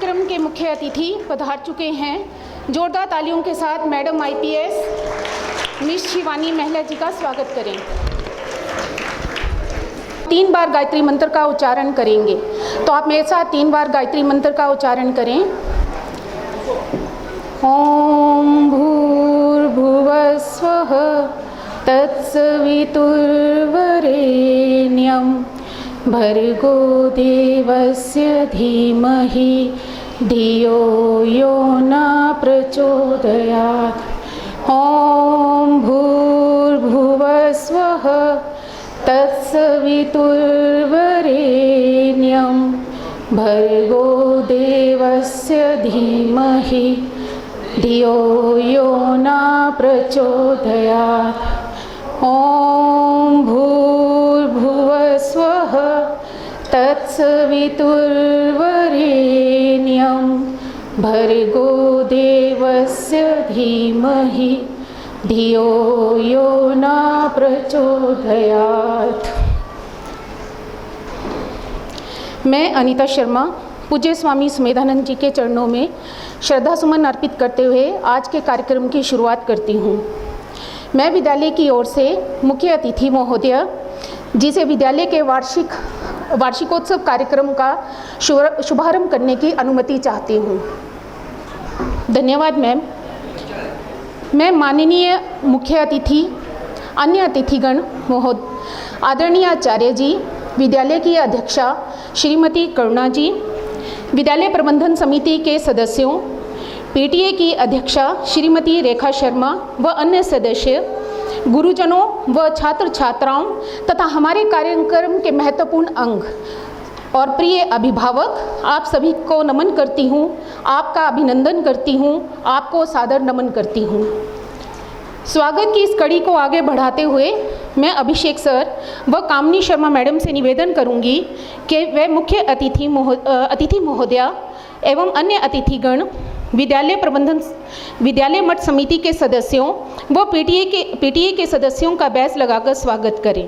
कार्यक्रम के मुख्य अतिथि पधार चुके हैं। जोरदार तालियों के साथ मैडम IPS मिस शिवानी महिला जी का स्वागत करें। 3 बार गायत्री मंत्र का उच्चारण करेंगे, तो आप मेरे साथ 3 बार गायत्री मंत्र का उच्चारण करें। ओम भूर्भुवः स्वः तत्सवितुर्वरेण्यं भर्गो देवस्य धीमहि धियो यो न प्रचोदयात्। ओम भूर्भुवः स्वः तत्सवितुर्वरेण्यं भर्गो देवस्य धीमहि धियो यो न प्रचोदयात्। ओम भूर्भुवः स्वः तत्सवितुर्वरेण्यं भर्गो देवस्य धीमहि धियो यो न प्रचोदयात्। मैं अनीता शर्मा पूज्य स्वामी सुमेधानंद जी के चरणों में श्रद्धा सुमन अर्पित करते हुए आज के कार्यक्रम की शुरुआत करती हूँ। मैं विद्यालय की ओर से मुख्य अतिथि महोदय जिसे विद्यालय के वार्षिकोत्सव कार्यक्रम का शुभारंभ करने की अनुमति चाहती हूँ। धन्यवाद मैम। मैं माननीय मुख्य अतिथि, अन्य अतिथिगण महोदय, आदरणीय आचार्य जी, विद्यालय की अध्यक्षा श्रीमती करुणा जी, विद्यालय प्रबंधन समिति के सदस्यों, PTA की अध्यक्षा श्रीमती रेखा शर्मा व अन्य सदस्य, गुरुजनों व छात्र छात्राओं तथा हमारे कार्यक्रम के महत्वपूर्ण अंग और प्रिय अभिभावक, आप सभी को नमन करती हूँ, आपका अभिनंदन करती हूँ, आपको सादर नमन करती हूँ। स्वागत की इस कड़ी को आगे बढ़ाते हुए मैं अभिषेक सर व कामनी शर्मा मैडम से निवेदन करूंगी कि वे मुख्य अतिथि महोदया एवं अन्य अतिथिगण, विद्यालय मठ समिति के सदस्यों व PTA के सदस्यों का बैच लगाकर स्वागत करें।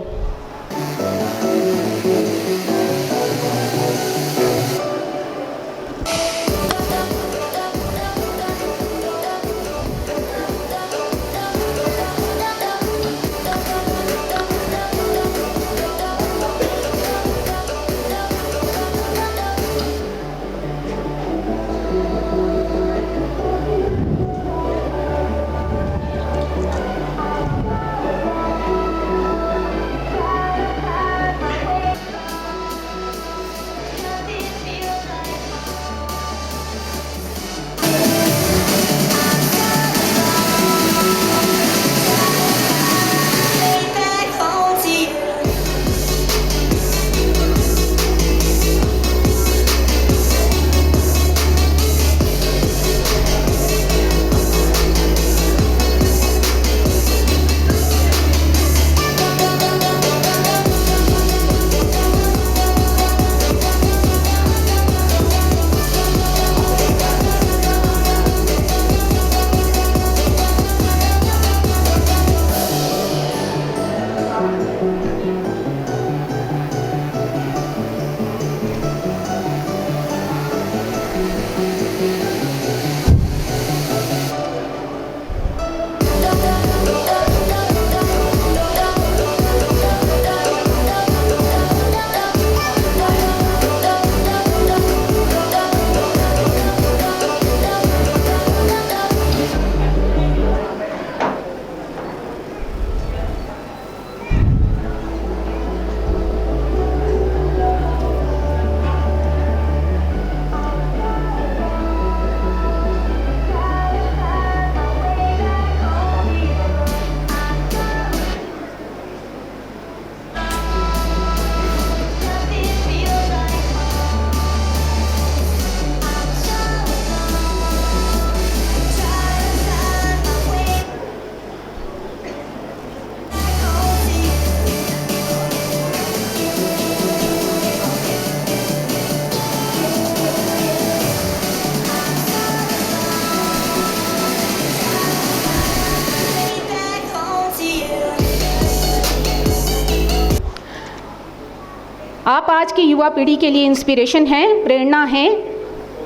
आप आज की युवा पीढ़ी के लिए इंस्पिरेशन हैं, प्रेरणा हैं।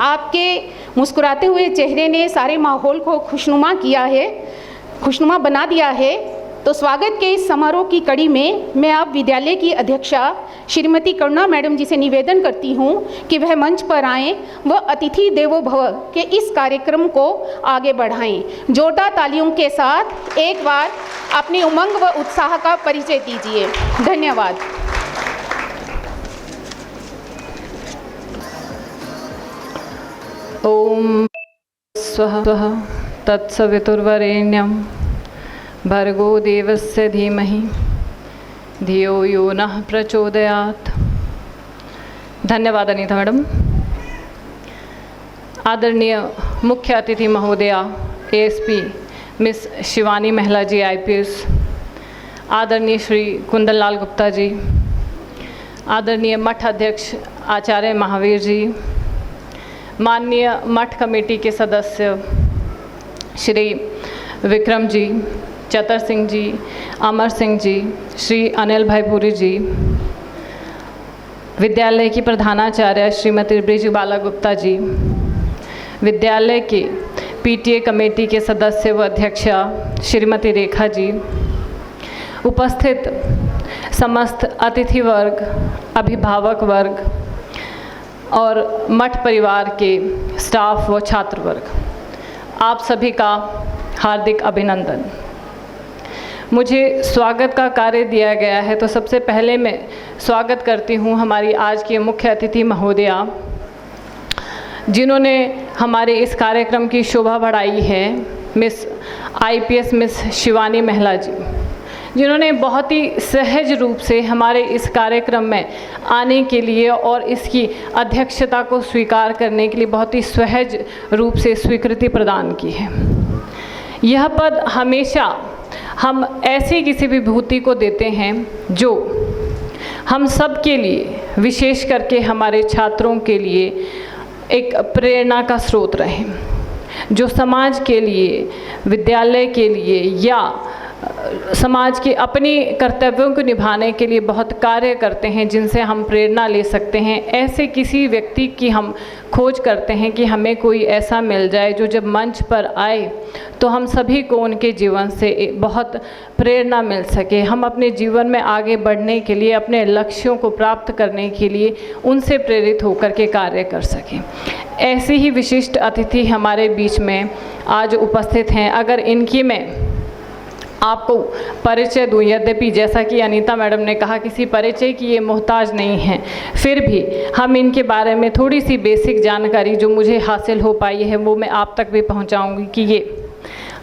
आपके मुस्कुराते हुए चेहरे ने सारे माहौल को खुशनुमा किया है, खुशनुमा बना दिया है। तो स्वागत के इस समारोह की कड़ी में मैं आप विद्यालय की अध्यक्षा श्रीमती करुणा मैडम जी से निवेदन करती हूँ कि वह मंच पर आएं व अतिथि देवो भव के इस कार्यक्रम को आगे बढ़ाएं। जोरदार तालियों के साथ एक बार अपनी उमंग व उत्साह का परिचय दीजिए। धन्यवाद। ओम स्वः तत्सवितुर्वरेण्यं भर्गो देवस्य धीमहि धियो यो नः प्रचोदयात्। धन्यवाद अनीता मैडम। आदरणीय मुख्य अतिथि महोदया एएसपी मिस शिवानी महिला जी IPS, आदरणीय श्री कुंदन लाल गुप्ता जी, आदरणीय मठ अध्यक्ष आचार्य महावीर जी, माननीय मठ कमेटी के सदस्य श्री विक्रम जी, चतर सिंह जी, अमर सिंह जी, श्री अनिल भाई पुरी जी, विद्यालय की प्रधानाचार्य श्रीमती ब्रिजबाला गुप्ता जी, विद्यालय के PTA कमेटी के सदस्य व अध्यक्षा श्रीमती रेखा जी, उपस्थित समस्त अतिथि वर्ग, अभिभावक वर्ग और मठ परिवार के स्टाफ व छात्र वर्ग, आप सभी का हार्दिक अभिनंदन। मुझे स्वागत का कार्य दिया गया है, तो सबसे पहले मैं स्वागत करती हूँ हमारी आज की मुख्य अतिथि महोदया, जिन्होंने हमारे इस कार्यक्रम की शोभा बढ़ाई है, मिस IPS मिस शिवानी महिला जी, जिन्होंने बहुत ही सहज रूप से हमारे इस कार्यक्रम में आने के लिए और इसकी अध्यक्षता को स्वीकार करने के लिए बहुत ही सहज रूप से स्वीकृति प्रदान की है। यह पद हमेशा हम ऐसी किसी विभूति को देते हैं जो हम सब के लिए, विशेष करके हमारे छात्रों के लिए एक प्रेरणा का स्रोत रहे, जो समाज के लिए, विद्यालय के लिए या समाज के अपने कर्तव्यों को निभाने के लिए बहुत कार्य करते हैं, जिनसे हम प्रेरणा ले सकते हैं। ऐसे किसी व्यक्ति की हम खोज करते हैं कि हमें कोई ऐसा मिल जाए जो जब मंच पर आए तो हम सभी को उनके जीवन से बहुत प्रेरणा मिल सके, हम अपने जीवन में आगे बढ़ने के लिए, अपने लक्ष्यों को प्राप्त करने के लिए उनसे प्रेरित होकर के कार्य कर सकें। ऐसे ही विशिष्ट अतिथि हमारे बीच में आज उपस्थित हैं। अगर इनकी मैं आपको परिचय दूँ, यद्यपि जैसा कि अनीता मैडम ने कहा किसी परिचय की ये मोहताज नहीं है, फिर भी हम इनके बारे में थोड़ी सी बेसिक जानकारी जो मुझे हासिल हो पाई है वो मैं आप तक भी पहुंचाऊंगी कि ये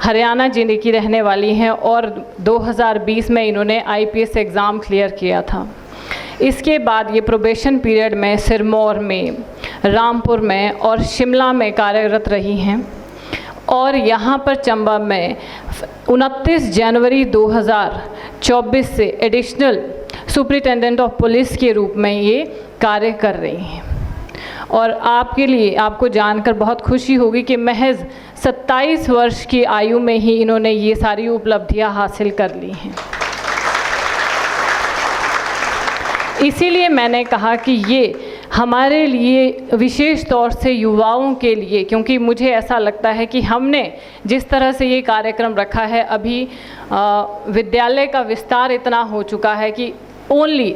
हरियाणा जिले की रहने वाली हैं और 2020 में इन्होंने IPS एग्ज़ाम क्लियर किया था। इसके बाद ये प्रोबेशन पीरियड में सिरमौर में, रामपुर में और शिमला में कार्यरत रही हैं और यहाँ पर चंबा में 29 जनवरी 2024 से एडिशनल सुपरिटेंडेंट ऑफ पुलिस के रूप में ये कार्य कर रही हैं। और आपके लिए, आपको जानकर बहुत खुशी होगी कि महज 27 वर्ष की आयु में ही इन्होंने ये सारी उपलब्धियां हासिल कर ली हैं। इसीलिए मैंने कहा कि ये हमारे लिए, विशेष तौर से युवाओं के लिए, क्योंकि मुझे ऐसा लगता है कि हमने जिस तरह से ये कार्यक्रम रखा है, अभी विद्यालय का विस्तार इतना हो चुका है कि ओनली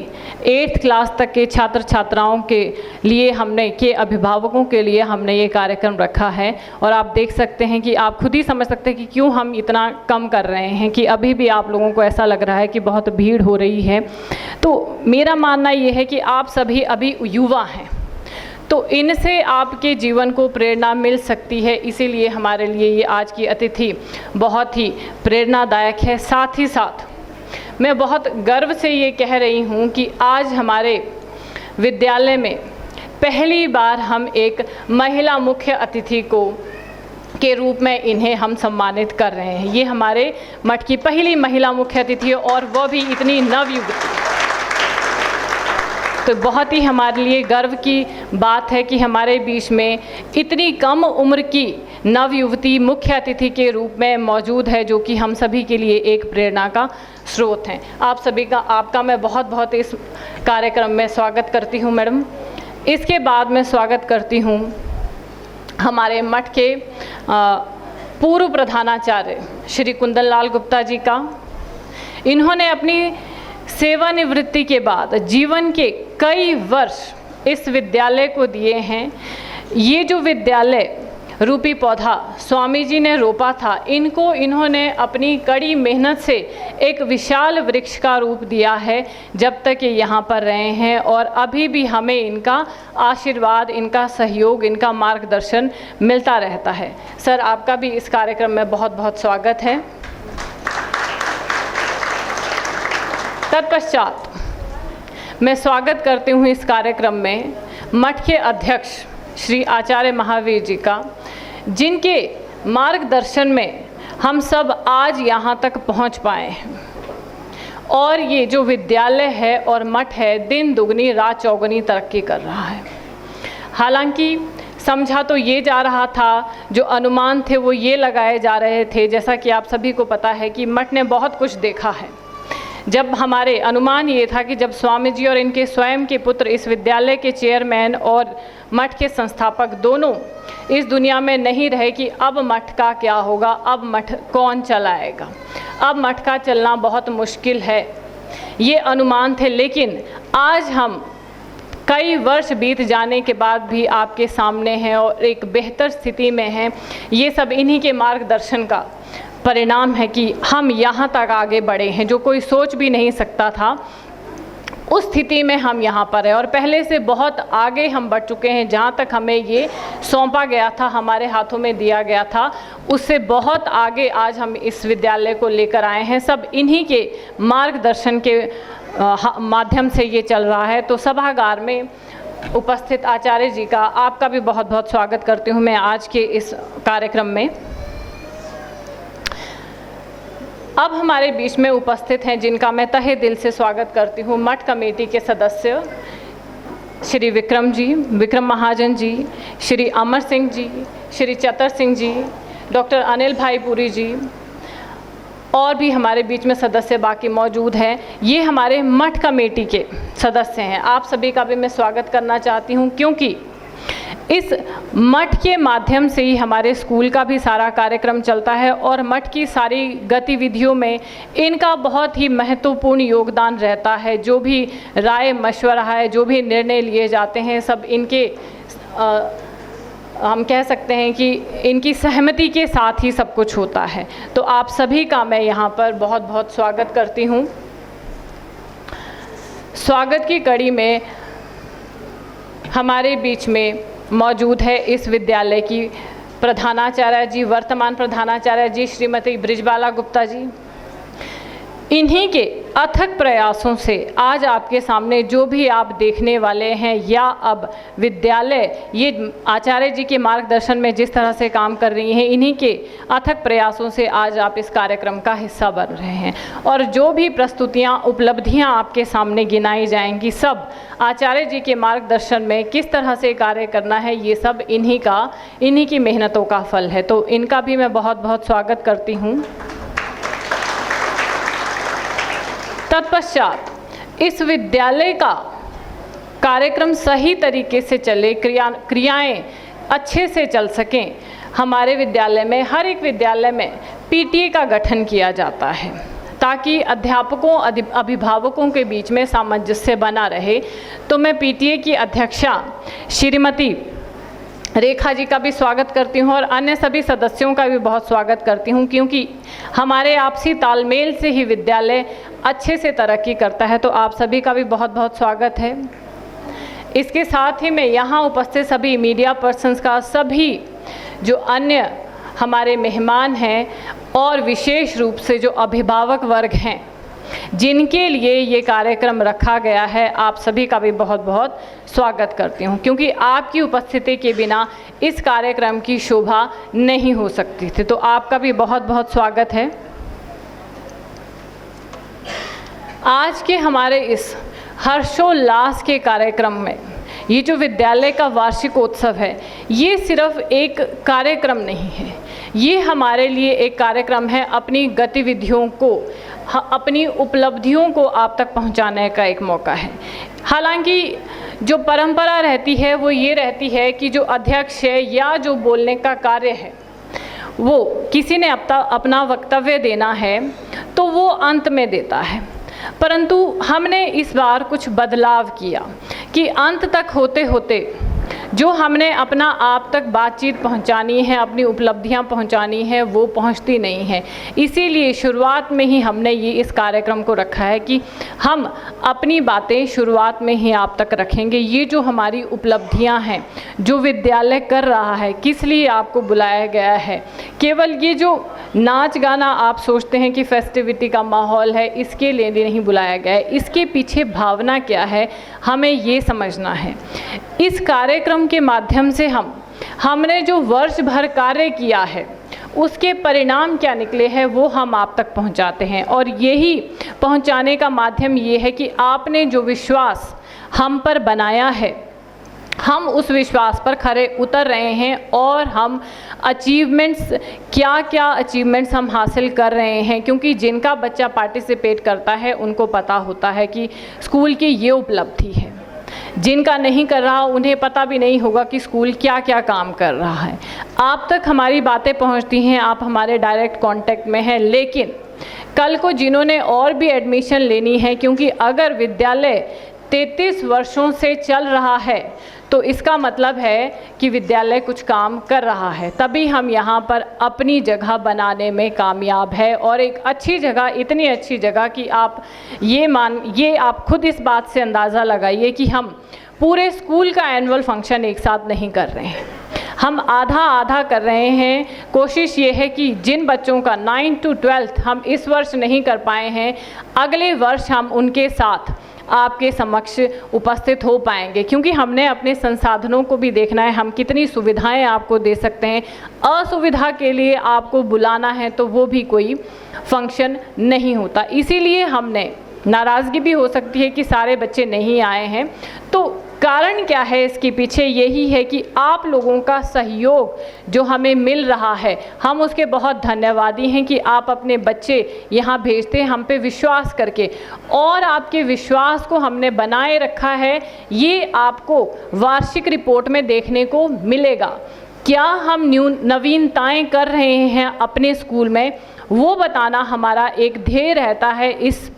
8th क्लास तक के छात्र छात्राओं के लिए हमने, के अभिभावकों के लिए हमने ये कार्यक्रम रखा है। और आप देख सकते हैं कि आप खुद ही समझ सकते हैं कि क्यों हम इतना कम कर रहे हैं, कि अभी भी आप लोगों को ऐसा लग रहा है कि बहुत भीड़ हो रही है। तो मेरा मानना ये है कि आप सभी अभी युवा हैं, तो इनसे आपके जीवन को प्रेरणा मिल सकती है। इसीलिए हमारे लिए ये आज की अतिथि बहुत ही प्रेरणादायक है। साथ ही साथ मैं बहुत गर्व से ये कह रही हूँ कि आज हमारे विद्यालय में पहली बार हम एक महिला मुख्य अतिथि को के रूप में इन्हें हम सम्मानित कर रहे हैं। ये हमारे मठ की पहली महिला मुख्य अतिथि है और वह भी इतनी नवयुवती। तो बहुत ही हमारे लिए गर्व की बात है कि हमारे बीच में इतनी कम उम्र की नवयुवती मुख्य अतिथि के रूप में मौजूद है, जो कि हम सभी के लिए एक प्रेरणा का स्रोत हैं। आप सभी का, आपका मैं बहुत बहुत इस कार्यक्रम में स्वागत करती हूं मैडम। इसके बाद मैं स्वागत करती हूं हमारे मठ के पूर्व प्रधानाचार्य श्री कुंदन लाल गुप्ता जी का। इन्होंने अपनी सेवानिवृत्ति के बाद जीवन के कई वर्ष इस विद्यालय को दिए हैं। ये जो विद्यालय रूपी पौधा स्वामी जी ने रोपा था, इनको इन्होंने अपनी कड़ी मेहनत से एक विशाल वृक्ष का रूप दिया है जब तक ये यहाँ पर रहे हैं, और अभी भी हमें इनका आशीर्वाद, इनका सहयोग, इनका मार्गदर्शन मिलता रहता है। सर, आपका भी इस कार्यक्रम में बहुत बहुत स्वागत है। तत्पश्चात मैं स्वागत करती हूँ इस कार्यक्रम में मठ के अध्यक्ष श्री आचार्य महावीर जी का, जिनके मार्गदर्शन में हम सब आज यहाँ तक पहुँच पाए हैं, और ये जो विद्यालय है और मठ है दिन दुगनी रात चौगुनी तरक्की कर रहा है। हालांकि समझा तो ये जा रहा था, जो अनुमान थे वो ये लगाए जा रहे थे, जैसा कि आप सभी को पता है कि मठ ने बहुत कुछ देखा है। जब हमारे अनुमान ये था कि जब स्वामी जी और इनके स्वयं के पुत्र इस विद्यालय के चेयरमैन और मठ के संस्थापक दोनों इस दुनिया में नहीं रहे कि अब मठ का क्या होगा, अब मठ कौन चलाएगा, अब मठ का चलना बहुत मुश्किल है, ये अनुमान थे। लेकिन आज हम कई वर्ष बीत जाने के बाद भी आपके सामने हैं और एक बेहतर स्थिति में हैं। ये सब इन्हीं के मार्गदर्शन का परिणाम है कि हम यहाँ तक आगे बढ़े हैं, जो कोई सोच भी नहीं सकता था। उस स्थिति में हम यहाँ पर हैं और पहले से बहुत आगे हम बढ़ चुके हैं। जहाँ तक हमें ये सौंपा गया था, हमारे हाथों में दिया गया था, उससे बहुत आगे आज हम इस विद्यालय को लेकर आए हैं। सब इन्हीं के मार्गदर्शन के माध्यम से ये चल रहा है। तो सभागार में उपस्थित आचार्य जी का, आपका भी बहुत बहुत स्वागत करती हूँ मैं आज के इस कार्यक्रम में। अब हमारे बीच में उपस्थित हैं जिनका मैं तहे दिल से स्वागत करती हूँ, मठ कमेटी के सदस्य श्री विक्रम जी, विक्रम महाजन जी, श्री अमर सिंह जी, श्री चतर सिंह जी, डॉक्टर अनिल भाई पुरी जी, और भी हमारे बीच में सदस्य बाकी मौजूद हैं। ये हमारे मठ कमेटी के सदस्य हैं। आप सभी का भी मैं स्वागत करना चाहती हूँ, क्योंकि इस मठ के माध्यम से ही हमारे स्कूल का भी सारा कार्यक्रम चलता है और मठ की सारी गतिविधियों में इनका बहुत ही महत्वपूर्ण योगदान रहता है। जो भी राय मशवरा है, जो भी निर्णय लिए जाते हैं, सब इनके हम कह सकते हैं कि इनकी सहमति के साथ ही सब कुछ होता है। तो आप सभी का मैं यहाँ पर बहुत बहुत स्वागत करती हूँ। स्वागत की कड़ी में हमारे बीच में मौजूद है इस विद्यालय की प्रधानाचार्य जी, वर्तमान प्रधानाचार्य जी श्रीमती ब्रिजबाला गुप्ता जी। इन्हीं के अथक प्रयासों से आज आपके सामने जो भी आप देखने वाले हैं, या अब विद्यालय ये आचार्य जी के मार्गदर्शन में जिस तरह से काम कर रही हैं, इन्हीं के अथक प्रयासों से आज आप इस कार्यक्रम का हिस्सा बन रहे हैं। और जो भी प्रस्तुतियाँ, उपलब्धियाँ आपके सामने गिनाई जाएंगी, सब आचार्य जी के मार्गदर्शन में किस तरह से कार्य करना है, ये सब इन्हीं की मेहनतों का फल है। तो इनका भी मैं बहुत बहुत स्वागत करती हूँ। तत्पश्चात इस विद्यालय का कार्यक्रम सही तरीके से चले, क्रियाएं अच्छे से चल सकें, हमारे विद्यालय में, हर एक विद्यालय में पीटीए का गठन किया जाता है, ताकि अध्यापकों, अभिभावकों के बीच में सामंजस्य बना रहे। तो मैं पीटीए की अध्यक्षा श्रीमती रेखा जी का भी स्वागत करती हूँ और अन्य सभी सदस्यों का भी बहुत स्वागत करती हूँ, क्योंकि हमारे आपसी तालमेल से ही विद्यालय अच्छे से तरक्की करता है। तो आप सभी का भी बहुत बहुत स्वागत है। इसके साथ ही मैं यहाँ उपस्थित सभी मीडिया पर्सन्स का, सभी जो अन्य हमारे मेहमान हैं और विशेष रूप से जो अभिभावक वर्ग हैं जिनके लिए ये कार्यक्रम रखा गया है, आप सभी का भी बहुत बहुत स्वागत करती हूँ, क्योंकि आपकी उपस्थिति के बिना इस कार्यक्रम की शोभा नहीं हो सकती थी। तो आपका भी बहुत बहुत स्वागत है। आज के हमारे इस हर्षोल्लास के कार्यक्रम में ये जो विद्यालय का वार्षिकोत्सव है, ये सिर्फ एक कार्यक्रम नहीं है, ये हमारे लिए एक कार्यक्रम है अपनी गतिविधियों को, अपनी उपलब्धियों को आप तक पहुंचाने का एक मौका है। हालांकि जो परंपरा रहती है वो ये रहती है कि जो अध्यक्ष है या जो बोलने का कार्य है वो किसी ने अपना वक्तव्य देना है तो वो अंत में देता है, परंतु हमने इस बार कुछ बदलाव किया कि अंत तक होते होते जो हमने अपना आप तक बातचीत पहुंचानी है, अपनी उपलब्धियां पहुंचानी है, वो पहुंचती नहीं है। इसीलिए शुरुआत में ही हमने ये इस कार्यक्रम को रखा है कि हम अपनी बातें शुरुआत में ही आप तक रखेंगे। ये जो हमारी उपलब्धियां हैं, जो विद्यालय कर रहा है, किस लिए आपको बुलाया गया है, केवल ये जो नाच गाना आप सोचते हैं कि फेस्टिविटी का माहौल है, इसके लिए नहीं बुलाया गया है। इसके पीछे भावना क्या है, हमें ये समझना है। इस कार्यक्रम के माध्यम से हमने जो वर्ष भर कार्य किया है उसके परिणाम क्या निकले हैं वो हम आप तक पहुंचाते हैं, और यही पहुंचाने का माध्यम ये है कि आपने जो विश्वास हम पर बनाया है, हम उस विश्वास पर खरे उतर रहे हैं और हम अचीवमेंट्स क्या अचीवमेंट्स हम हासिल कर रहे हैं। क्योंकि जिनका बच्चा पार्टिसिपेट करता है उनको पता होता है कि स्कूल की ये उपलब्धि है, जिनका नहीं कर रहा उन्हें पता भी नहीं होगा कि स्कूल क्या क्या काम कर रहा है। आप तक हमारी बातें पहुंचती हैं, आप हमारे डायरेक्ट कांटेक्ट में हैं, लेकिन कल को जिन्होंने और भी एडमिशन लेनी है, क्योंकि अगर विद्यालय 33 वर्षों से चल रहा है तो इसका मतलब है कि विद्यालय कुछ काम कर रहा है, तभी हम यहाँ पर अपनी जगह बनाने में कामयाब है। और एक अच्छी जगह, इतनी अच्छी जगह कि आप ये आप खुद इस बात से अंदाज़ा लगाइए कि हम पूरे स्कूल का एनुअल फंक्शन एक साथ नहीं कर रहे हैं, हम आधा आधा कर रहे हैं। कोशिश ये है कि जिन बच्चों का 9th to 12th हम इस वर्ष नहीं कर पाए हैं, अगले वर्ष हम उनके साथ आपके समक्ष उपस्थित हो पाएंगे, क्योंकि हमने अपने संसाधनों को भी देखना है, हम कितनी सुविधाएं आपको दे सकते हैं। असुविधा के लिए आपको बुलाना है तो वो भी कोई फंक्शन नहीं होता। इसीलिए हमने, नाराज़गी भी हो सकती है कि सारे बच्चे नहीं आए हैं, तो कारण क्या है इसके पीछे, यही है कि आप लोगों का सहयोग जो हमें मिल रहा है, हम उसके बहुत धन्यवादी हैं कि आप अपने बच्चे यहाँ भेजते हैं हम पे विश्वास करके, और आपके विश्वास को हमने बनाए रखा है। ये आपको वार्षिक रिपोर्ट में देखने को मिलेगा। क्या हम नवीनताएं कर रहे हैं अपने स्कूल में, वो बताना हमारा एक ध्येय रहता है इस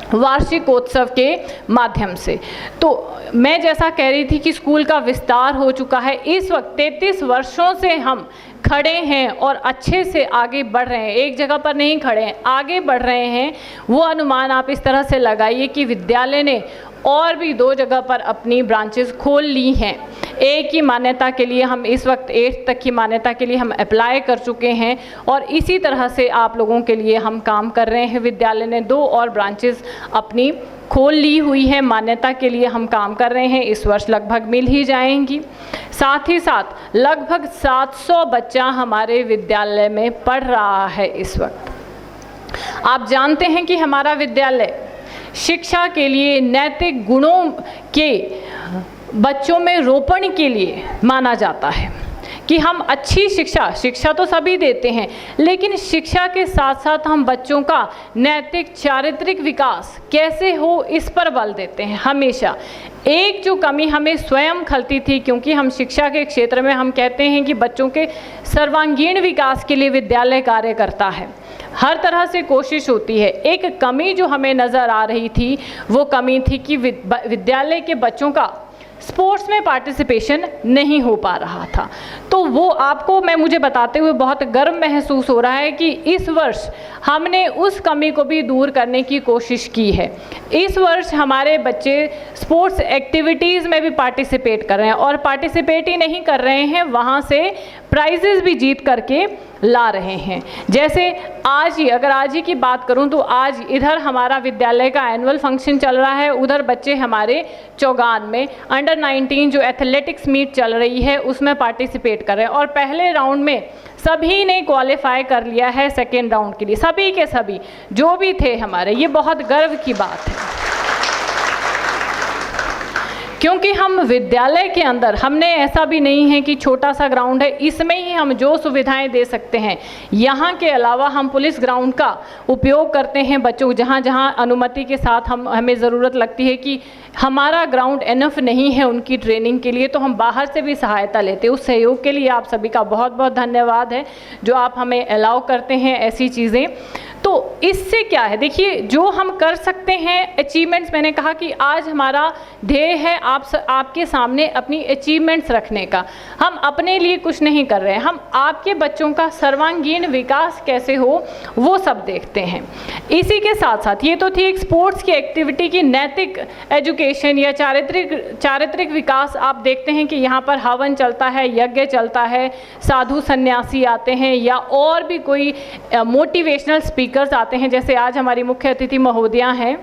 वार्षिकोत्सव के माध्यम से। तो मैं जैसा कह रही थी कि स्कूल का विस्तार हो चुका है, इस वक्त 33 वर्षों से हम खड़े हैं और अच्छे से आगे बढ़ रहे हैं, एक जगह पर नहीं खड़े हैं, आगे बढ़ रहे हैं। वो अनुमान आप इस तरह से लगाइए कि विद्यालय ने और भी 2 जगह पर अपनी ब्रांचेस खोल ली हैं। एक की मान्यता के लिए हम इस वक्त 8th तक की मान्यता के लिए हम अप्लाई कर चुके हैं, और इसी तरह से आप लोगों के लिए हम काम कर रहे हैं। विद्यालय ने 2 और ब्रांचेस अपनी खोल ली हुई है, मान्यता के लिए हम काम कर रहे हैं, इस वर्ष लगभग मिल ही जाएंगी। साथ ही साथ लगभग 700 बच्चा हमारे विद्यालय में पढ़ रहा है इस वक्त। आप जानते हैं कि हमारा विद्यालय शिक्षा के लिए, नैतिक गुणों के बच्चों में रोपण के लिए माना जाता है कि हम अच्छी शिक्षा तो सभी देते हैं, लेकिन शिक्षा के साथ साथ हम बच्चों का नैतिक चारित्रिक विकास कैसे हो इस पर बल देते हैं हमेशा। एक जो कमी हमें स्वयं खलती थी, क्योंकि हम शिक्षा के क्षेत्र में हम कहते हैं कि बच्चों के सर्वांगीण विकास के लिए विद्यालय कार्य करता है, हर तरह से कोशिश होती है। एक कमी जो हमें नज़र आ रही थी वो कमी थी कि विद्यालय के बच्चों का स्पोर्ट्स में पार्टिसिपेशन नहीं हो पा रहा था। तो वो आपको मुझे बताते हुए बहुत गर्व महसूस हो रहा है कि इस वर्ष हमने उस कमी को भी दूर करने की कोशिश की है। इस वर्ष हमारे बच्चे स्पोर्ट्स एक्टिविटीज़ में भी पार्टिसिपेट कर रहे हैं, और पार्टिसिपेट ही नहीं कर रहे हैं, वहाँ से प्राइजेस भी जीत करके ला रहे हैं। जैसे आज ही, अगर आज ही की बात करूं तो आज इधर हमारा विद्यालय का एनुअल फंक्शन चल रहा है, उधर बच्चे हमारे चौगान में अंडर 19 जो एथलेटिक्स मीट चल रही है उसमें पार्टिसिपेट कर रहे हैं, और पहले राउंड में सभी ने क्वालिफाई कर लिया है सेकेंड राउंड के लिए, सभी के सभी जो भी थे हमारे। ये बहुत गर्व की बात है, क्योंकि हम विद्यालय के अंदर, हमने ऐसा भी नहीं है कि छोटा सा ग्राउंड है, इसमें ही हम जो सुविधाएं दे सकते हैं, यहाँ के अलावा हम पुलिस ग्राउंड का उपयोग करते हैं बच्चों, जहाँ जहाँ अनुमति के साथ हमें ज़रूरत लगती है कि हमारा ग्राउंड इनफ नहीं है उनकी ट्रेनिंग के लिए, तो हम बाहर से भी सहायता लेते हैं। उस सहयोग के लिए आप सभी का बहुत बहुत धन्यवाद है जो आप हमें अलाउ करते हैं ऐसी चीज़ें। तो इससे क्या है, देखिए जो हम कर सकते हैं अचीवमेंट्स, मैंने कहा कि आज हमारा ध्येय है आपके सामने अपनी अचीवमेंट्स रखने का। हम अपने लिए कुछ नहीं कर रहे हैं, हम आपके बच्चों का सर्वांगीण विकास कैसे हो वो सब देखते हैं। इसी के साथ साथ ये तो थी एक स्पोर्ट्स की एक्टिविटी की नैतिक एजुकेशन या चारित्रिक विकास। आप देखते हैं कि यहाँ पर हवन चलता है, यज्ञ चलता है, साधु सन्यासी आते हैं या और भी कोई मोटिवेशनल स्पीकर्स आते हैं। जैसे आज हमारी मुख्य अतिथि महोदया हैं,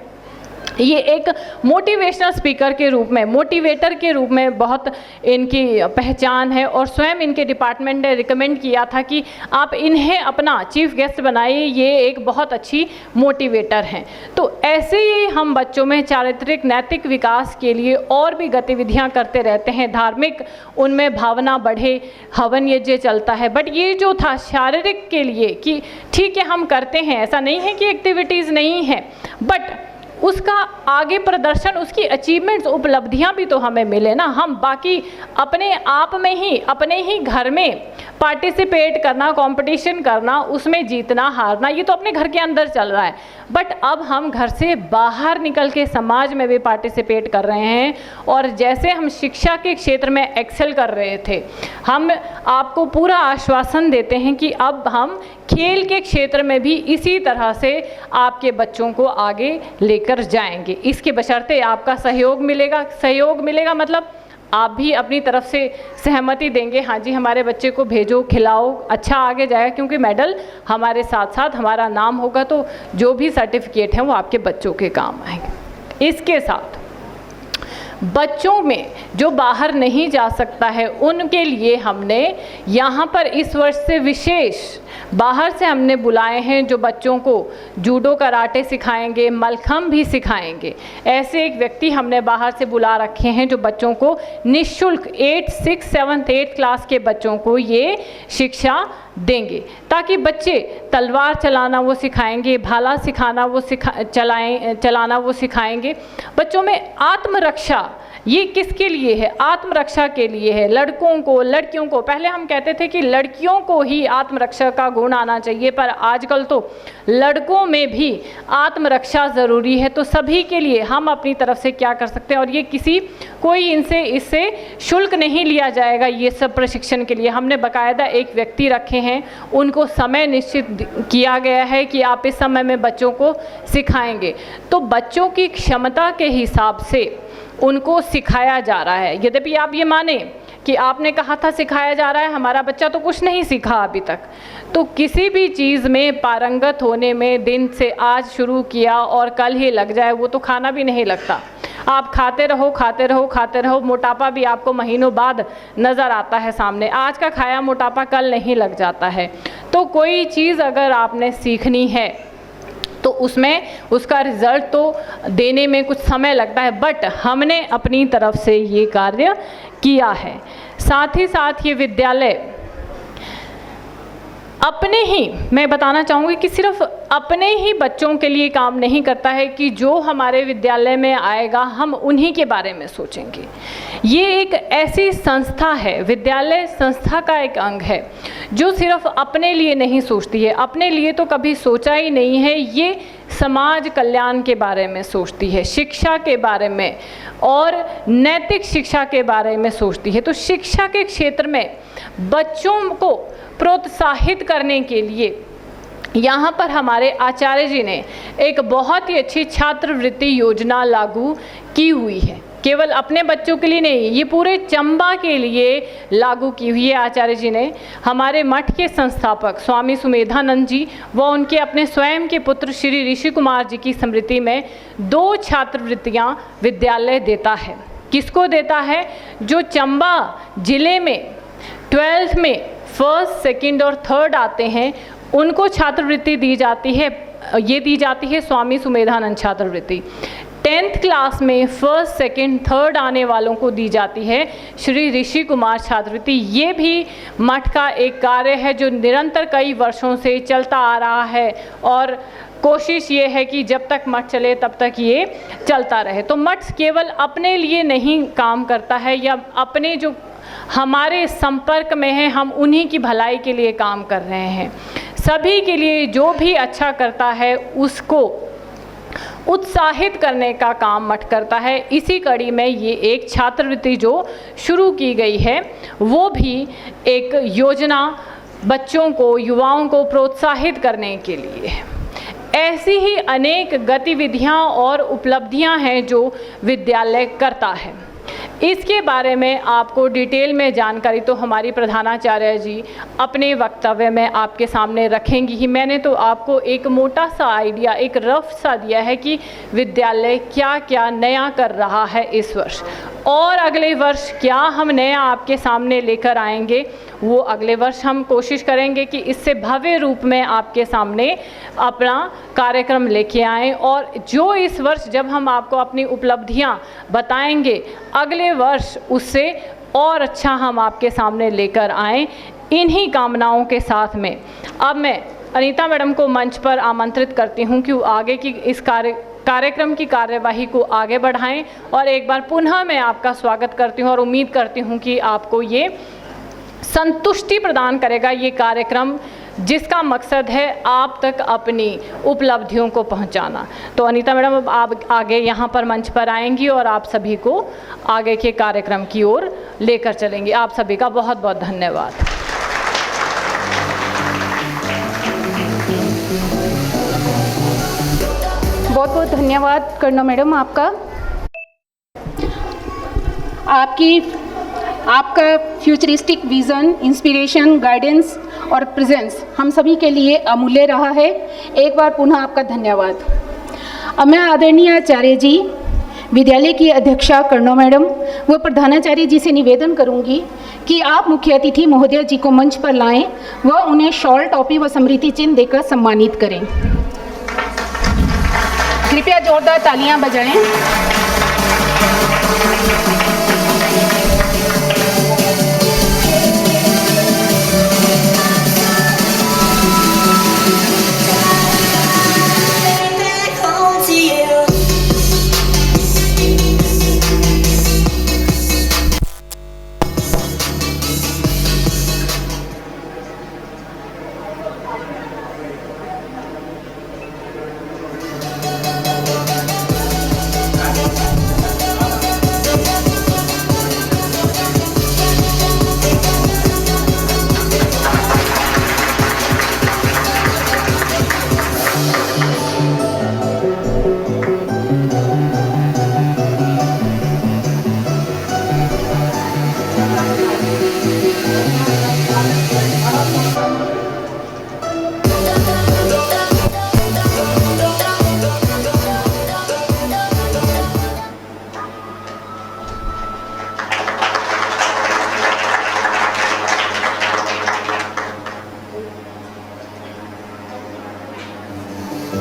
ये एक मोटिवेशनल स्पीकर के रूप में, मोटिवेटर के रूप में बहुत इनकी पहचान है और स्वयं इनके डिपार्टमेंट ने रिकमेंड किया था कि आप इन्हें अपना चीफ गेस्ट बनाइए, ये एक बहुत अच्छी मोटिवेटर हैं। तो ऐसे ही हम बच्चों में चारित्रिक नैतिक विकास के लिए और भी गतिविधियां करते रहते हैं। धार्मिक उनमें भावना बढ़े, हवन यज्ञ चलता है। बट ये जो था शारीरिक के लिए कि ठीक है हम करते हैं, ऐसा नहीं है कि एक्टिविटीज़ नहीं है, बट उसका आगे प्रदर्शन, उसकी अचीवमेंट्स, उपलब्धियां भी तो हमें मिले ना। हम बाकी अपने आप में ही, अपने ही घर में पार्टिसिपेट करना, कंपटीशन करना, उसमें जीतना हारना, ये तो अपने घर के अंदर चल रहा है। बट अब हम घर से बाहर निकल के समाज में भी पार्टिसिपेट कर रहे हैं। और जैसे हम शिक्षा के क्षेत्र में एक्सेल कर रहे थे, हम आपको पूरा आश्वासन देते हैं कि अब हम खेल के क्षेत्र में भी इसी तरह से आपके बच्चों को आगे लेकर जाएंगे। इसके बशर्ते आपका सहयोग मिलेगा मतलब आप भी अपनी तरफ से सहमति देंगे, हाँ जी हमारे बच्चे को भेजो, खिलाओ, अच्छा आगे जाएगा, क्योंकि मेडल हमारे साथ साथ हमारा नाम होगा, तो जो भी सर्टिफिकेट हैं वो आपके बच्चों के काम आएंगे। इसके साथ बच्चों में जो बाहर नहीं जा सकता है उनके लिए हमने यहाँ पर इस वर्ष से विशेष बाहर से हमने बुलाए हैं जो बच्चों को जूडो कराटे सिखाएंगे, मलखम्ब भी सिखाएंगे। ऐसे एक व्यक्ति हमने बाहर से बुला रखे हैं जो बच्चों को निःशुल्क 8, 6, 7, 8 क्लास के बच्चों को ये शिक्षा देंगे, ताकि बच्चे तलवार चलाना वो सिखाएंगे, भाला सिखाना वो चलाना वो सिखाएंगे। बच्चों में आत्मरक्षा, ये किसके लिए है? आत्मरक्षा के लिए है। लड़कों को, लड़कियों को, पहले हम कहते थे कि लड़कियों को ही आत्मरक्षा का गुण आना चाहिए, पर आजकल तो लड़कों में भी आत्मरक्षा ज़रूरी है। तो सभी के लिए हम अपनी तरफ से क्या कर सकते हैं, और ये कोई इससे शुल्क नहीं लिया जाएगा। ये सब प्रशिक्षण के लिए हमने बाकायदा एक व्यक्ति रखे हैं, उनको समय निश्चित किया गया है कि आप इस समय में बच्चों को सिखाएंगे। तो बच्चों की क्षमता के हिसाब से उनको सिखाया जा रहा है। यद्यपि आप ये माने कि आपने कहा था सिखाया जा रहा है, हमारा बच्चा तो कुछ नहीं सीखा अभी तक, तो किसी भी चीज़ में पारंगत होने में दिन से आज शुरू किया और कल ही लग जाए वो तो खाना भी नहीं लगता। आप खाते रहो, मोटापा भी आपको महीनों बाद नज़र आता है सामने। आज का खाया मोटापा कल नहीं लग जाता है। तो कोई चीज़ अगर आपने सीखनी है तो उसमें उसका रिज़ल्ट तो देने में कुछ समय लगता है, बट हमने अपनी तरफ से ये कार्य किया है। साथ ही साथ ये विद्यालय अपने ही, मैं बताना चाहूँगी कि सिर्फ अपने ही बच्चों के लिए काम नहीं करता है कि जो हमारे विद्यालय में आएगा हम उन्हीं के बारे में सोचेंगे। ये एक ऐसी संस्था है, विद्यालय संस्था का एक अंग है जो सिर्फ अपने लिए नहीं सोचती है, अपने लिए तो कभी सोचा ही नहीं है। ये समाज कल्याण के बारे में सोचती है, शिक्षा के बारे में और नैतिक शिक्षा के बारे में सोचती है। तो शिक्षा के क्षेत्र में बच्चों को प्रोत्साहित करने के लिए यहाँ पर हमारे आचार्य जी ने एक बहुत ही अच्छी छात्रवृत्ति योजना लागू की हुई है। केवल अपने बच्चों के लिए नहीं, ये पूरे चंबा के लिए लागू की हुई है। आचार्य जी ने हमारे मठ के संस्थापक स्वामी सुमेधानंद जी व उनके अपने स्वयं के पुत्र श्री ऋषि कुमार जी की स्मृति में 2 छात्रवृत्तियाँ विद्यालय देता है। किसको देता है? जो चंबा जिले में 12th में 1st, 2nd और 3rd आते हैं उनको छात्रवृत्ति दी जाती है। ये दी जाती है स्वामी सुमेधानंद छात्रवृत्ति। 10th क्लास में 1st, 2nd, 3rd आने वालों को दी जाती है श्री ऋषि कुमार छात्रवृत्ति। ये भी मठ का एक कार्य है जो निरंतर कई वर्षों से चलता आ रहा है और कोशिश ये है कि जब तक मठ चले तब तक ये चलता रहे। तो मठ केवल अपने लिए नहीं काम करता है या अपने जो हमारे संपर्क में हैं हम उन्हीं की भलाई के लिए काम कर रहे हैं। सभी के लिए जो भी अच्छा करता है उसको उत्साहित करने का काम मठ करता है। इसी कड़ी में ये एक छात्रवृत्ति जो शुरू की गई है वो भी एक योजना बच्चों को, युवाओं को प्रोत्साहित करने के लिए है। ऐसी ही अनेक गतिविधियां और उपलब्धियां हैं जो विद्यालय करता है। इसके बारे में आपको डिटेल में जानकारी तो हमारी प्रधानाचार्य जी अपने वक्तव्य में आपके सामने रखेंगी ही। मैंने तो आपको एक मोटा सा आइडिया, एक रफ सा दिया है कि विद्यालय क्या क्या नया कर रहा है इस वर्ष, और अगले वर्ष क्या हम नया आपके सामने लेकर आएंगे वो अगले वर्ष हम कोशिश करेंगे कि इससे भव्य रूप में आपके सामने अपना कार्यक्रम लेके आएँ। और जो इस वर्ष जब हम आपको अपनी उपलब्धियां बताएंगे अगले वर्ष उससे और अच्छा हम आपके सामने लेकर आएँ, इन्हीं कामनाओं के साथ में अब मैं अनीता मैडम को मंच पर आमंत्रित करती हूँ कि वो आगे की इस कार्यक्रम की कार्यवाही को आगे बढ़ाएं। और एक बार पुनः मैं आपका स्वागत करती हूँ और उम्मीद करती हूँ कि आपको ये संतुष्टि प्रदान करेगा ये कार्यक्रम, जिसका मकसद है आप तक अपनी उपलब्धियों को पहुंचाना। तो अनीता मैडम अब आप आगे यहाँ पर मंच पर आएंगी और आप सभी को आगे के कार्यक्रम की ओर लेकर चलेंगी। आप सभी का बहुत बहुत धन्यवाद। बहुत बहुत धन्यवाद कर्णो मैडम आपका। आपका फ्यूचरिस्टिक विज़न, इंस्पिरेशन, गाइडेंस और प्रेजेंस हम सभी के लिए अमूल्य रहा है। एक बार पुनः आपका धन्यवाद। अब मैं आदरणीय आचार्य जी, विद्यालय की अध्यक्षा कर्णो मैडम व प्रधानाचार्य जी से निवेदन करूंगी कि आप मुख्य अतिथि महोदय जी को मंच पर लाएं व उन्हें शॉल, टॉपी व स्मृति चिन्ह देकर सम्मानित करें। कृपया जोरदार तालियां बजाएं।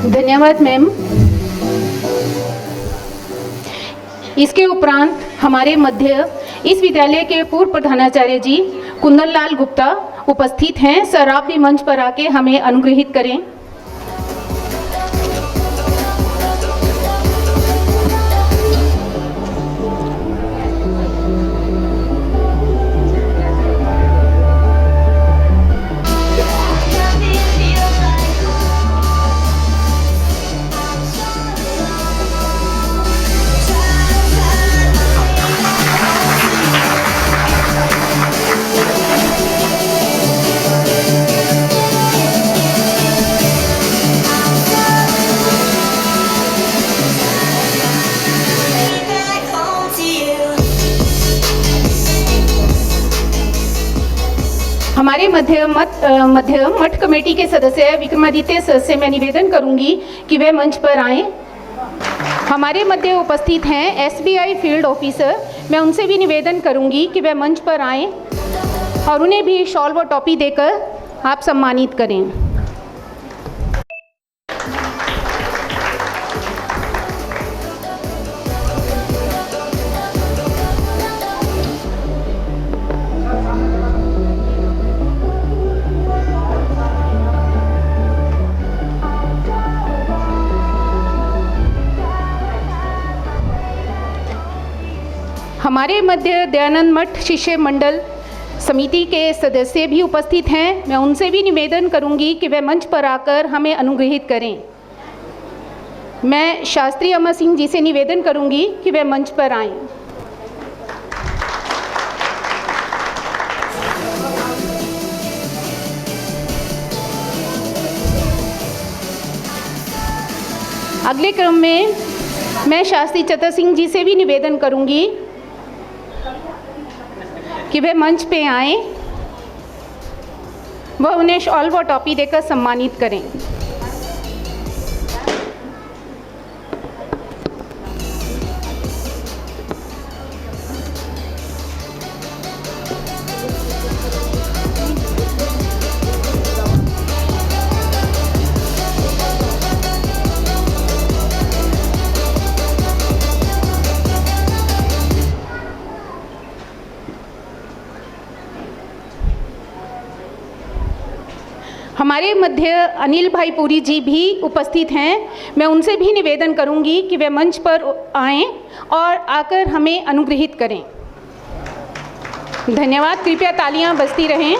धन्यवाद मैम। इसके उपरांत हमारे मध्य इस विद्यालय के पूर्व प्रधानाचार्य जी कुंदन लाल गुप्ता उपस्थित हैं। सर आप भी मंच पर आके हमें अनुग्रहित करें। हमारे मध्य मठ कमेटी के सदस्य विक्रमादित्य सर से मैं निवेदन करूंगी कि वे मंच पर आएं। हमारे मध्य उपस्थित हैं SBI फील्ड ऑफिसर, मैं उनसे भी निवेदन करूंगी कि वे मंच पर आएं और उन्हें भी शॉल व टॉपी देकर आप सम्मानित करें। हमारे मध्य दयानंद मठ शिष्य मंडल समिति के सदस्य भी उपस्थित हैं। मैं उनसे भी निवेदन करूंगी कि वे मंच पर आकर हमें अनुग्रहित करें। मैं शास्त्री अमर सिंह जी से निवेदन करूंगी कि वे मंच पर आएं। अगले क्रम में मैं शास्त्री चतर सिंह जी से भी निवेदन करूंगी कि वे मंच पे आएं व उन्हें शॉल व टॉपी देकर सम्मानित करें। हमारे मध्य अनिल भाई पुरी जी भी उपस्थित हैं। मैं उनसे भी निवेदन करूंगी कि वे मंच पर आएं और आकर हमें अनुग्रहित करें। धन्यवाद। कृपया तालियां बजती रहें।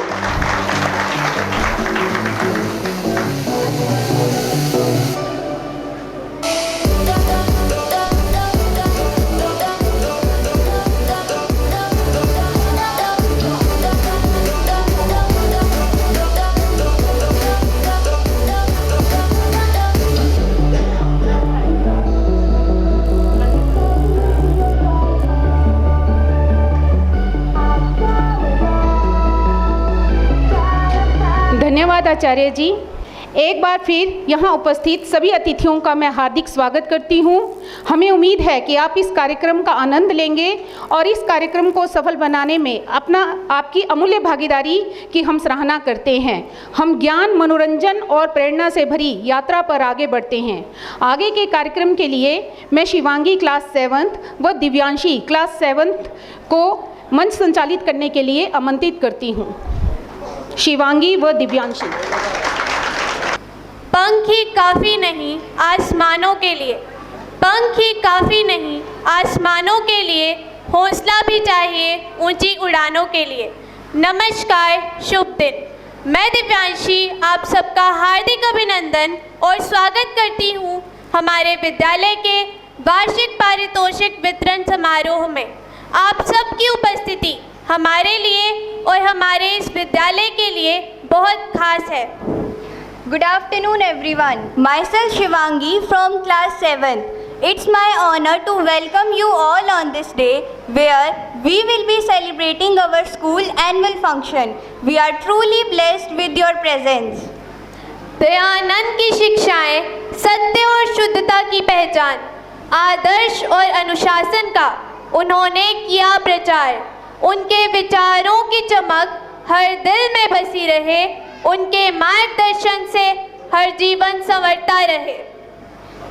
धन्यवाद आचार्य जी। एक बार फिर यहाँ उपस्थित सभी अतिथियों का मैं हार्दिक स्वागत करती हूँ। हमें उम्मीद है कि आप इस कार्यक्रम का आनंद लेंगे और इस कार्यक्रम को सफल बनाने में आपकी अमूल्य भागीदारी की हम सराहना करते हैं। हम ज्ञान, मनोरंजन और प्रेरणा से भरी यात्रा पर आगे बढ़ते हैं। आगे के कार्यक्रम के लिए मैं शिवांगी क्लास 7th व दिव्यांशी क्लास 7th को मंच संचालित करने के लिए आमंत्रित करती हूँ। शिवांगी व दिव्यांशी। पंख ही काफ़ी नहीं आसमानों के लिए, पंख ही काफ़ी नहीं आसमानों के लिए, हौसला भी चाहिए ऊंची उड़ानों के लिए। नमस्कार, शुभ दिन। मैं दिव्यांशी आप सबका हार्दिक अभिनंदन और स्वागत करती हूँ हमारे विद्यालय के वार्षिक पारितोषिक वितरण समारोह में। आप सबकी उपस्थिति हमारे लिए और हमारे इस विद्यालय के लिए बहुत खास है। Good afternoon everyone. Myself Shivangi from class 7. It's my honor to welcome you all on this day where we will be celebrating our school annual function. We are truly blessed with your presence. Dayanand की शिक्षाएं सत्य और शुद्धता की पहचान, आदर्श और अनुशासन का उन्होंने किया प्रचार। उनके विचारों की चमक हर दिल में बसी रहे, उनके मार्गदर्शन से हर जीवन संवरता रहे।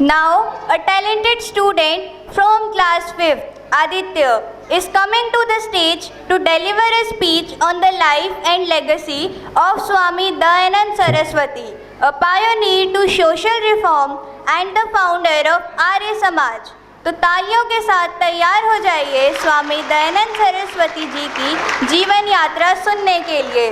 Now, a talented student from class 5th, Aditya, is coming to the stage to deliver a speech on the life and legacy of Swami Dayanand Saraswati, a pioneer to social reform and the founder of Arya Samaj. तो तालियों के साथ तैयार हो जाइए स्वामी दयानंद सरस्वती जी की जीवन यात्रा सुनने के लिए।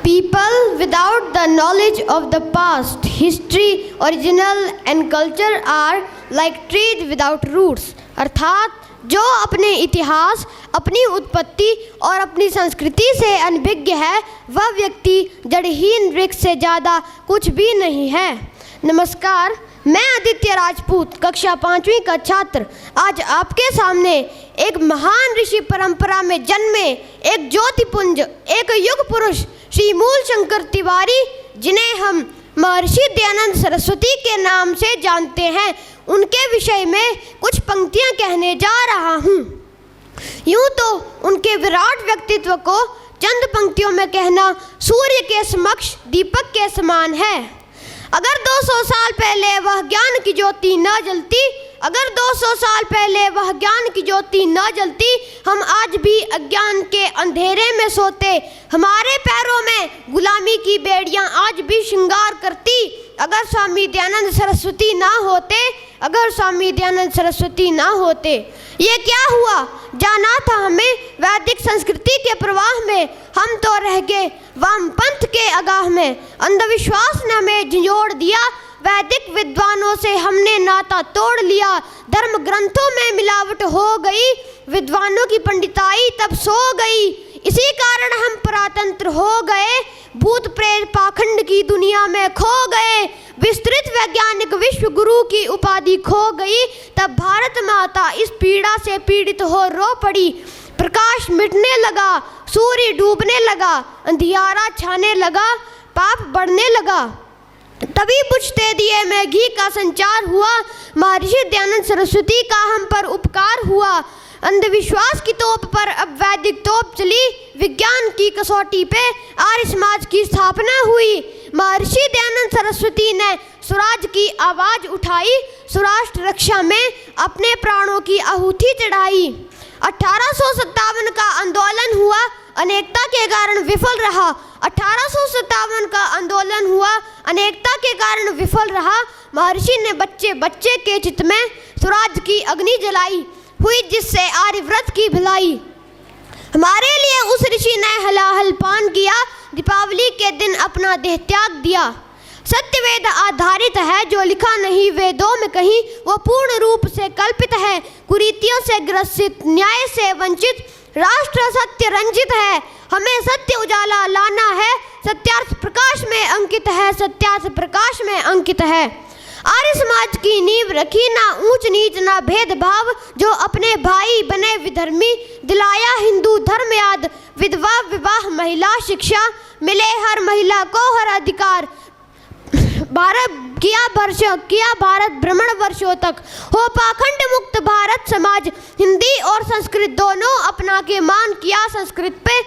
People without the knowledge of the past, history, original and culture are like trees without roots। अर्थात जो अपने इतिहास, अपनी उत्पत्ति और अपनी संस्कृति से अनभिज्ञ है वह व्यक्ति जड़हीन वृक्ष से ज़्यादा कुछ भी नहीं है। नमस्कार, मैं आदित्य राजपूत कक्षा 5वीं का छात्र आज आपके सामने एक महान ऋषि परंपरा में जन्मे एक ज्योतिपुंज, एक युग पुरुष श्री मूल शंकर तिवारी, जिन्हें हम महर्षि दयानंद सरस्वती के नाम से जानते हैं, उनके विषय में कुछ पंक्तियां कहने जा रहा हूँ। यूँ तो उनके विराट व्यक्तित्व को चंद पंक्तियों में कहना सूर्य के समक्ष दीपक के समान है। अगर 200 साल पहले वह ज्ञान की ज्योति न जलती, अगर 200 साल पहले वह ज्ञान की ज्योति न जलती, हम आज भी अज्ञान के अंधेरे में सोते। हमारे पैरों में गुलामी की बेड़ियां आज भी श्रृंगार करती। अगर स्वामी दयानंद सरस्वती ना होते, अगर स्वामी दयानंद सरस्वती ना होते। ये क्या हुआ? जाना था हमें वैदिक संस्कृति के प्रवाह में, हम तो रह गए वामपंथ के अगाह में। अंधविश्वास ने हमें झंझोड़ दिया, वैदिक विद्वानों से हमने नाता तोड़ लिया। धर्म ग्रंथों में मिलावट हो गई, विद्वानों की पंडिताई तब सो गई। इसी कारण हम परातंत्र हो गए, भूत प्रेत पाखंड की दुनिया में खो गए। विस्तृत वैज्ञानिक विश्व गुरु की उपाधि खो गई, तब भारत माता इस पीड़ा से पीड़ित हो रो पड़ी। प्रकाश मिटने लगा, सूर्य डूबने लगा, अंधियारा छाने लगा, पाप बढ़ने लगा। तभी बुझते दिए में घी का संचार हुआ, महर्षि दयानंद सरस्वती का हम पर उपकार हुआ। अंधविश्वास की तोप पर अब वैदिक तोप चली, विज्ञान की कसौटी पे आर्य समाज की स्थापना हुई। महर्षि दयानंद सरस्वती ने स्वराज की आवाज उठाई, स्वराष्ट्र रक्षा में अपने प्राणों की आहुति चढ़ाई। 1857 का आंदोलन हुआ, अनेकता के कारण विफल रहा। 1857 का आंदोलन हुआ, अनेकता के कारण विफल रहा। महर्षि ने बच्चे बच्चे के चित्त में स्वराज की अग्नि जलाई, हुई जिससे आर्यव्रत की भलाई। हमारे लिए उस ऋषि ने हलाहल पान किया, दीपावली के दिन अपना देह त्याग दिया। सत्य वेद आधारित है, जो लिखा नहीं वेदों में कहीं, वो पूर्ण रूप से कल्पित है। कुरीतियों से ग्रसित, न्याय से वंचित, राष्ट्र सत्य रंजित है। हमें सत्य उजाला लाना है, सत्यार्थ प्रकाश में अंकित है, सत्यार्थ प्रकाश में अंकित है। आर्य समाज की नींव रखी, ना ऊंच नीच ना भेदभाव, जो अपने भाई बने विधर्मी, दिलाया हिंदू धर्म याद। विधवा विवाह महिला शिक्षा, मिले हर महिला को हर अधिकार। किया भारत भ्रमण वर्षों तक, हो पाखंड मुक्त भारत समाज। हिंदी और संस्कृत दोनों अपना के मान किया संस्कृत पे,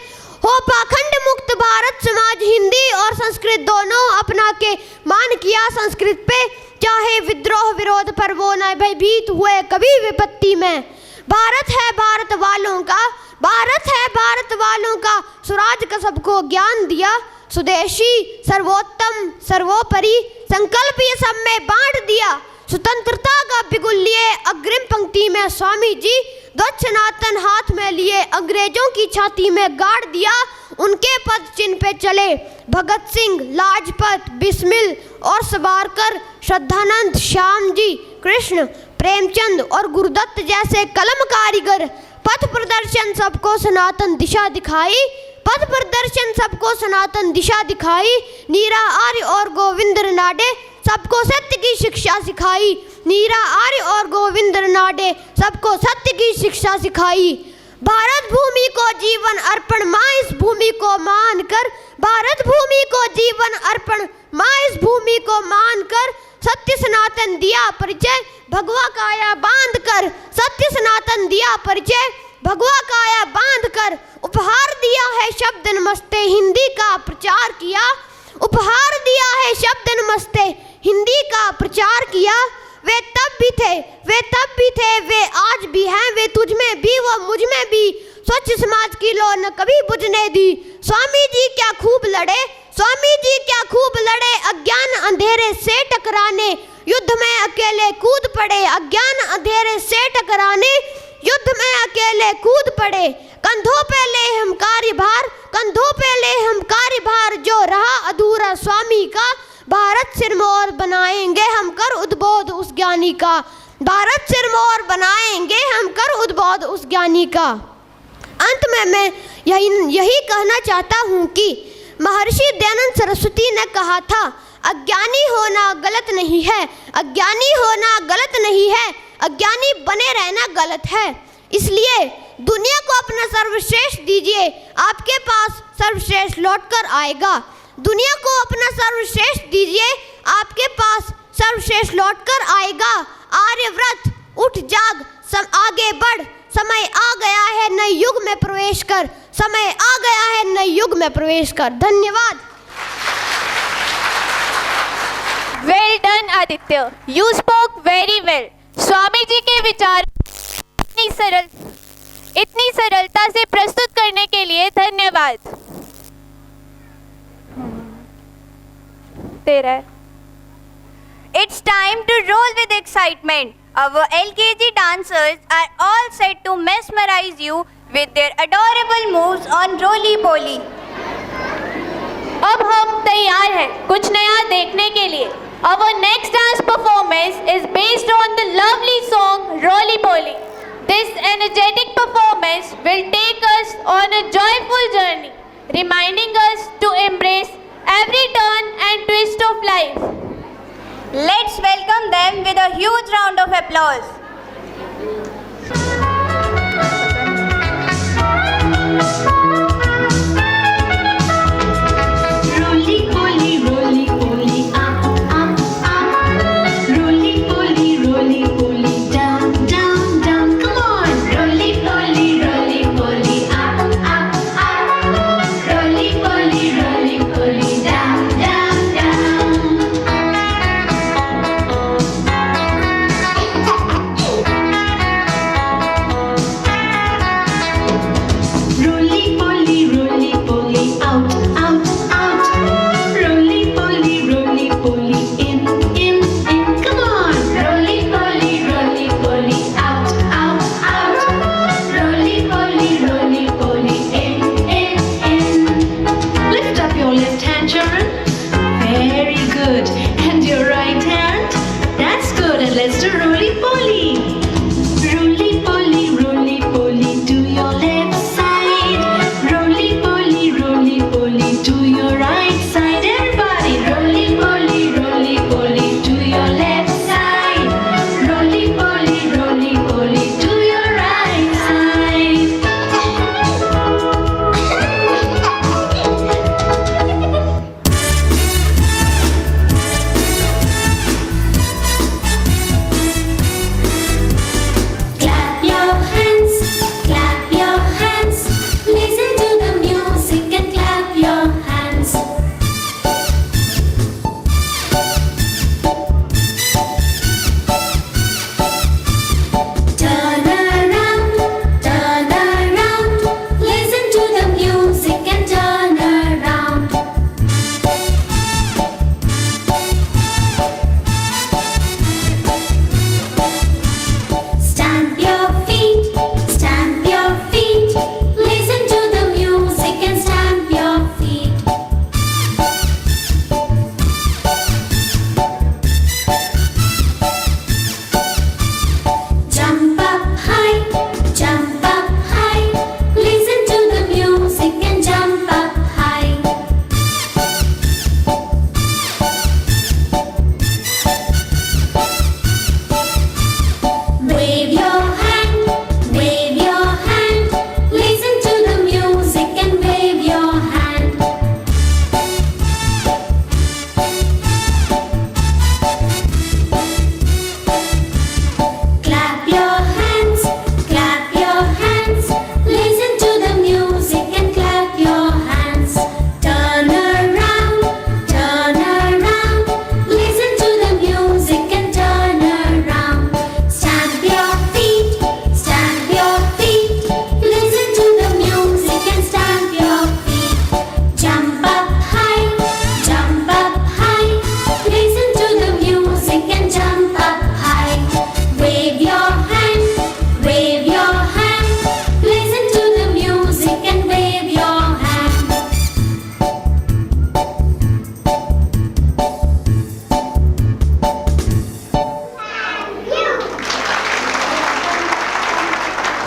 हो पाखंड मुक्त भारत समाज। हिंदी और संस्कृत दोनों अपना के मान किया संस्कृत पे, चाहे विद्रोह विरोध पर वो न भयभीत हुए कभी विपत्ति में। भारत है भारत वालों का, भारत है भारत वालों का, स्वराज का सबको ज्ञान दिया। स्वदेशी सर्वोत्तम सर्वोपरि, संकल्प ये सब में बांट दिया। स्वतंत्रता का बिगुल लिए अग्रिम पंक्ति में स्वामी जी, ध्वज सनातन हाथ में लिए अंग्रेजों की छाती में गाड़ दिया। उनके पद चिन्ह पे चले भगत सिंह, लाजपत, बिस्मिल और सावरकर, श्रद्धानंद, श्याम जी, कृष्ण, प्रेमचंद और गुरुदत्त जैसे कलम कारीगर। पथ प्रदर्शन सबको सनातन दिशा दिखाई, पथ प्रदर्शन सबको सनातन दिशा दिखाई। नीरा आर्य और गोविंद रनाडे सबको सत्य की शिक्षा सिखाई। नीरा आर्य और गोविंद रनाडे सबको सत्य की शिक्षा सिखाई। भारत भूमि को जीवन अर्पण, माँ इस भूमि को मान कर। भारत भूमि को जीवन अर्पण, माँ इस भूमि को मान कर। सत्य सनातन दिया परिचय, भगवा काया बांध कर। सत्य सनातन दिया परिचय, भगवा काया बांध कर। उपहार दिया है शब्द नमस्ते, हिंदी का प्रचार किया। उपहार दिया है शब्द नमस्ते, हिंदी का प्रचार किया। वे तब भी थे, वे तब भी थे, वे आज भी हैं। वे तुझ में भी, वो मुझ में भी, स्वच्छ समाज की लो न कभी बुझने दी। स्वामी जी क्या खूब लड़े, स्वामी जी क्या खूब लड़े, अज्ञान अंधेरे से टकराने। युद्ध में अकेले कूद पड़े, अज्ञान अंधेरे से टकराने। युद्ध में अकेले कूद पड़े, कंधों पे ले हम कार्यभार, कंधों पे ले हम कार्यभार। जो रहा अधूरा स्वामी का, भारत सिरमौर बनाएंगे हम कर उद्बोध उस ज्ञानी का। भारत सिरमौर बनाएंगे हम कर उद्बोध उस ज्ञानी का। अंत में मैं यही कहना चाहता हूँ कि महर्षि दयानंद सरस्वती ने कहा था, अज्ञानी होना गलत नहीं है, अज्ञानी होना गलत नहीं है, अज्ञानी बने रहना गलत है। इसलिए दुनिया को अपना सर्वश्रेष्ठ दीजिए, आपके पास सर्वश्रेष्ठ लौटकर आएगा। दुनिया को अपना सर्वश्रेष्ठ दीजिए, आपके पास सर्वश्रेष्ठ लौटकर आएगा। आर्यव्रत उठ जाग, आगे बढ़, समय आ गया है नए युग में प्रवेश कर, समय आ गया है नए युग में प्रवेश कर। धन्यवाद। Well done, Aditya. You spoke very well. Swamiji विचार इतनी सरलता से प्रस्तुत करने के लिए धन्यवाद। तेरा It's time to roll with excitement. Our LKG dancers are all set to mesmerize you with their adorable moves on Roly Poly. अब हम तैयार हैं कुछ नया देखने के लिए। Our next dance performance is based on the lovely song Roly Poly. This energetic performance will take us on a joyful journey, reminding us to embrace every turn and twist of life. Let's welcome them with a huge round of applause. Roly poly, roly poly, up, up, up. Roly poly, down, down, down. Come on. Roly poly, up, up, up. Roly poly, down, down, down. Roly poly, out, out, out. Roly poly, in, in, in. Come on. Roly poly, out, out, out. Roly poly, in, in, in. Lift up your left hand, children. Very good. And your right hand. That's good. And let's do roly poly. Roly poly, do your left side. Roly poly, do your right side. Everybody, roly poly, do your left side. Roly poly, do your right side. Clap your hands, listen to the music and clap your hands. Turn around, listen to the music and turn around. Stamp your feet, listen to the music and stamp your feet. Jump up high, listen to the music and jump up high. Wave your hand, listen to the music and wave your hand. Clap your hands, listen to the music and clap your hands. Turn around, listen to the music and turn around. Stamp your feet, listen to the music and stamp your feet. Jump up high, listen to the music and jump up high. Wave your hand, listen to the music and wave your hand.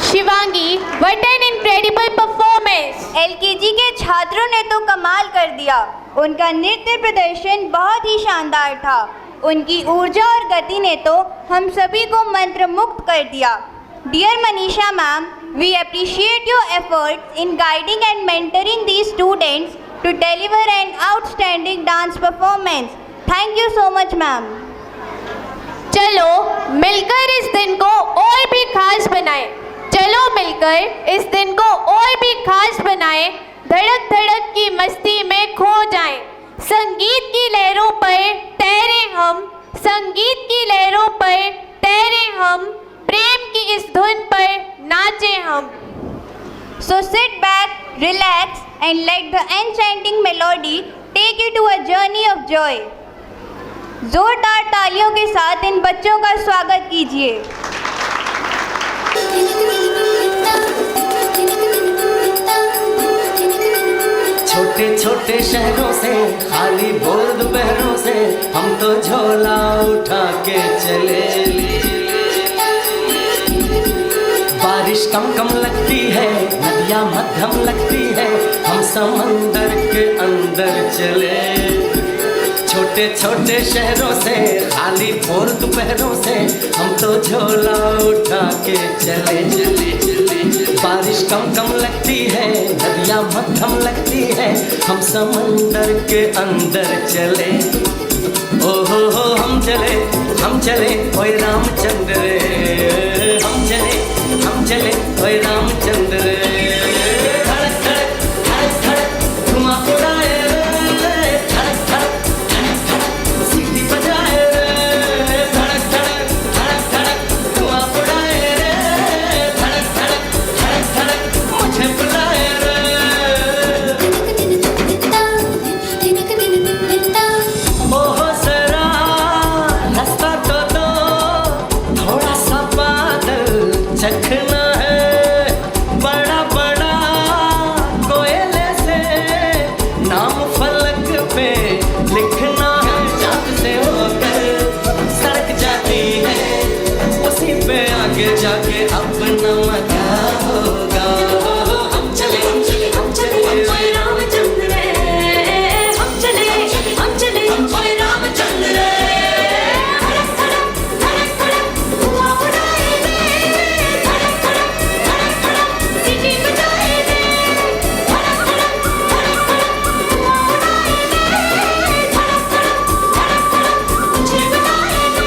Shivangi, what an incredible performance! LKG के छात्रों ने तो कमाल कर दिया। उनका नृत्य प्रदर्शन बहुत ही शानदार था। उनकी ऊर्जा और गति ने तो हम सभी को मंत्रमुग्ध कर दिया। Dear Manisha ma'am, we appreciate your efforts in guiding and mentoring these students to deliver an outstanding dance performance. Thank you so much ma'am. चलो मिलकर इस दिन को और भी खास बनाएं। धड़क धड़क की मस्ती में खो जाएं। संगीत की लहरों पर तैरे हम, प्रेम हम। So sit back, relax and let the enchanting melody take you to a journey of joy. जोरदार तालियों के साथ इन बच्चों का स्वागत कीजिए। छोटे छोटे शहरों से खाली भोर दोपहरों से हम तो झोला उठा के चले। बारिश कम कम लगती है, नदियाँ मध्यम लगती है, हम समंदर के अंदर चले। छोटे छोटे शहरों से खाली भोर दोपहरों से हम तो झोला उठा के चले। बारिश कम कम लगती है, नदियाँ मध्यम लगती है, हम समंदर के अंदर चले। ओ हो हम चले ओए रामचंद्र रे, हम चले ओए रामचंद्र रे। धड़क धड़क धड़क धड़क धुआं उड़ाए रे, धड़क धड़क धड़क धड़क सीटी बजाए रे, धड़क धड़क धड़क धड़क धुआं उड़ाए रे, धड़क धड़क धड़क धड़क मुझे बुलाए रे। ओह जरा रास्ता तो दो, थोड़ा सा बादल चखना है, बड़ा बड़ा कोयले से नाम फलक पे लिखना है। चाँद से होकर सड़क जाती है, उसी पे आगे जाके अपना मजा होगा। हम चले ओए रामचंद्र रे, हम चले ओए रामचंद्र रे। धड़क धड़क धड़क धड़क धुआं उड़ाए रे, धड़क धड़क धड़क धड़क सीटी बजाए रे, धड़क धड़क धड़क धड़क धुआं उड़ाए रे, धड़क धड़क धड़क धड़क मुझे बुलाए रे।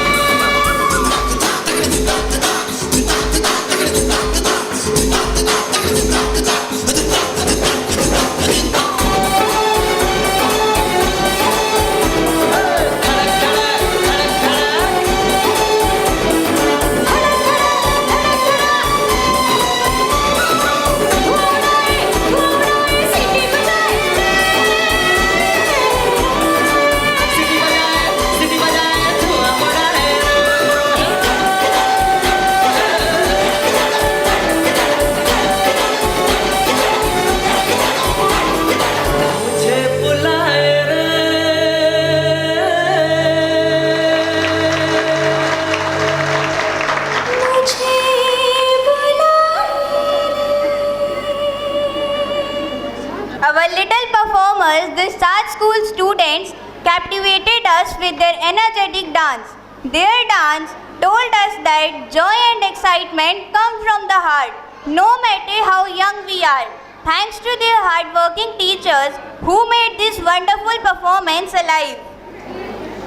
Our little performers, the Star School students, captivated us with their energetic dance. Their dance told us that joy and excitement come from the heart, no matter how young we are. Thanks to their hardworking teachers who made this wonderful performance alive.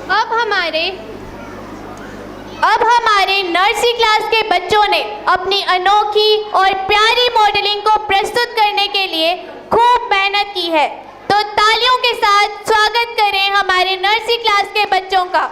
अब हमारे nursery class के बच्चों ने अपनी अनोखी और प्यारी modelling को प्रस्तुत करने के लिए खूब मेहनत की है, तो तालियों के साथ स्वागत करें हमारे नर्सरी क्लास के बच्चों का।